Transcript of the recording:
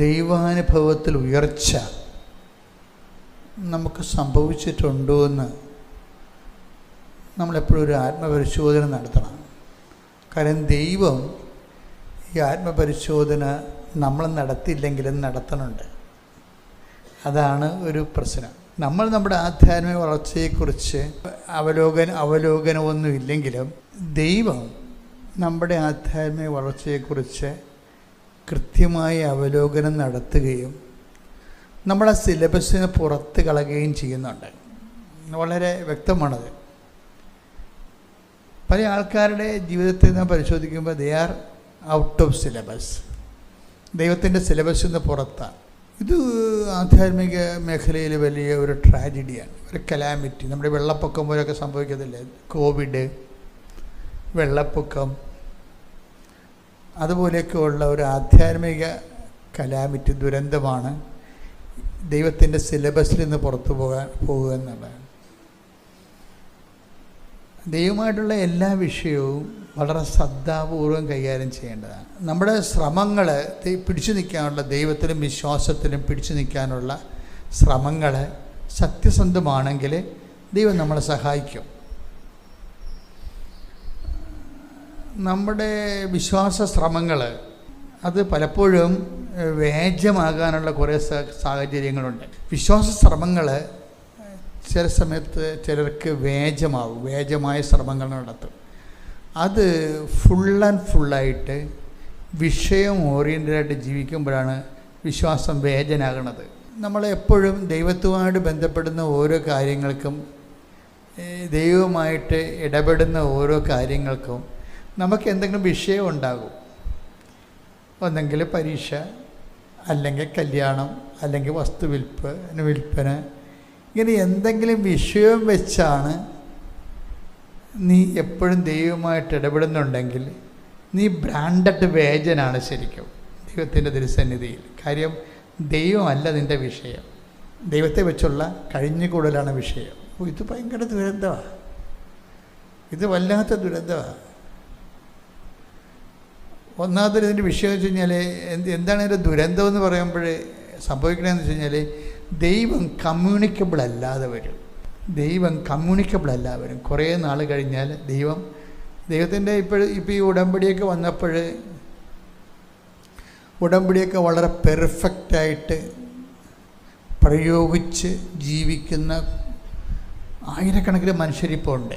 ദൈവാനുഭവത്തിൽ ഉയർച്ച നമുക്ക് സംഭവിച്ചിട്ടുണ്ടോ എന്ന് നമ്മളെപ്പോഴും ഒരു ആത്മപരിശോധന നടത്തണം. കാരണം ദൈവം ഈ ആത്മപരിശോധന നമ്മൾ നടത്തിയില്ലെങ്കിലും നടത്തണുണ്ട്. അതാണ് ഒരു പ്രശ്നം. നമ്മൾ നമ്മുടെ ആധ്യാത്മിക വളർച്ചയെക്കുറിച്ച് അവലോകനമൊന്നും ഇല്ലെങ്കിലും ദൈവം നമ്മുടെ ആധ്യാത്മിക വളർച്ചയെക്കുറിച്ച് കൃത്യമായി അവലോകനം നടത്തുകയും നമ്മുടെ സിലബസിന് പുറത്ത് കളയുകയും ചെയ്യുന്നുണ്ട്. വളരെ വ്യക്തമാണത്. പല ആൾക്കാരുടെ ജീവിതത്തിൽ നാം പരിശോധിക്കുമ്പോൾ they are out of syllabus, ദൈവത്തിൻ്റെ സിലബസിൽ നിന്ന് പുറത്താണ്. ഇത് ആധ്യാത്മിക മേഖലയിൽ വലിയ ഒരു ട്രാജഡിയാണ്, ഒരു കലാമിറ്റി. നമ്മുടെ വെള്ളപ്പൊക്കം പോലെയൊക്കെ സംഭവിക്കത്തില്ലേ, കോവിഡ്, വെള്ളപ്പൊക്കം, അതുപോലെയൊക്കെ ഉള്ള ഒരു ആധ്യാത്മിക കലാമിറ്റി, ദുരന്തമാണ് ദൈവത്തിൻ്റെ സിലബസിൽ നിന്ന് പുറത്തു പോകുക എന്നുള്ളതാണ്. ദൈവമായിട്ടുള്ള എല്ലാ വിഷയവും വളരെ ശ്രദ്ധാപൂർവം കൈകാര്യം ചെയ്യേണ്ടതാണ്. നമ്മുടെ ശ്രമങ്ങൾ പിടിച്ചു നിൽക്കാനുള്ള, ദൈവത്തിലും വിശ്വാസത്തിലും പിടിച്ചു നിൽക്കാനുള്ള ശ്രമങ്ങൾ സത്യസന്ധമാണെങ്കിൽ ദൈവം നമ്മളെ സഹായിക്കും. നമ്മുടെ വിശ്വാസ ശ്രമങ്ങൾ അത് പലപ്പോഴും വ്യാജമാകാനുള്ള കുറേ സാഹചര്യങ്ങളുണ്ട്. വിശ്വാസ ശ്രമങ്ങൾ ചില സമയത്ത് ചിലർക്ക് വ്യാജമാവും, വ്യാജമായ ശ്രമങ്ങൾ നടത്തും. അത് ഫുൾ ആൻഡ് ഫുള്ളായിട്ട് വിഷയം ഓറിയൻറ്റഡായിട്ട് ജീവിക്കുമ്പോഴാണ് വിശ്വാസം വ്യാജനാകുന്നത്. നമ്മളെപ്പോഴും ദൈവത്തുമായിട്ട് ബന്ധപ്പെടുന്ന ഓരോ കാര്യങ്ങൾക്കും, ദൈവവുമായിട്ട് ഇടപെടുന്ന ഓരോ കാര്യങ്ങൾക്കും നമുക്ക് എന്തെങ്കിലും വിഷയം ഉണ്ടാകും. ഒന്നെങ്കിൽ പരീക്ഷ, അല്ലെങ്കിൽ കല്യാണം, അല്ലെങ്കിൽ വസ്തു വിൽപ്പന, ഇങ്ങനെ എന്തെങ്കിലും വിഷയം വെച്ചാണ് നീ എപ്പോഴും ദൈവമായിട്ട് ഇടപെടുന്നുണ്ടെങ്കിൽ നീ ബ്രാൻഡഡ് വേജനാണ് ശരിക്കും ദൈവത്തിൻ്റെ തിരുസന്നിധിയിൽ. കാര്യം ദൈവമല്ല നിൻ്റെ വിഷയം, ദൈവത്തെ വെച്ചുള്ള കഴിഞ്ഞുകൂടലാണ് വിഷയം. ഇത് ഭയങ്കര ദുരന്തമാണ്, ഇത് വല്ലാത്ത ദുരന്തമാണ്. ഒന്നാമതൊരു ഇതിൻ്റെ വിഷയം വെച്ച് കഴിഞ്ഞാൽ എന്താണ് ഇതിൻ്റെ ദുരന്തം എന്ന് പറയുമ്പോൾ സംഭവിക്കണമെന്ന് വെച്ച് കഴിഞ്ഞാൽ ദൈവം കമ്മ്യൂണിക്കബിൾ അല്ലാതെ വരും. കുറേ നാൾ കഴിഞ്ഞാൽ ദൈവത്തിൻ്റെ ഇപ്പോൾ ഈ ഉടമ്പടിയൊക്കെ വന്നപ്പോൾ ഉടമ്പടിയൊക്കെ വളരെ പെർഫെക്റ്റായിട്ട് പ്രയോഗിച്ച് ജീവിക്കുന്ന ആയിരക്കണക്കിന് മനുഷ്യരിപ്പോൾ ഉണ്ട്.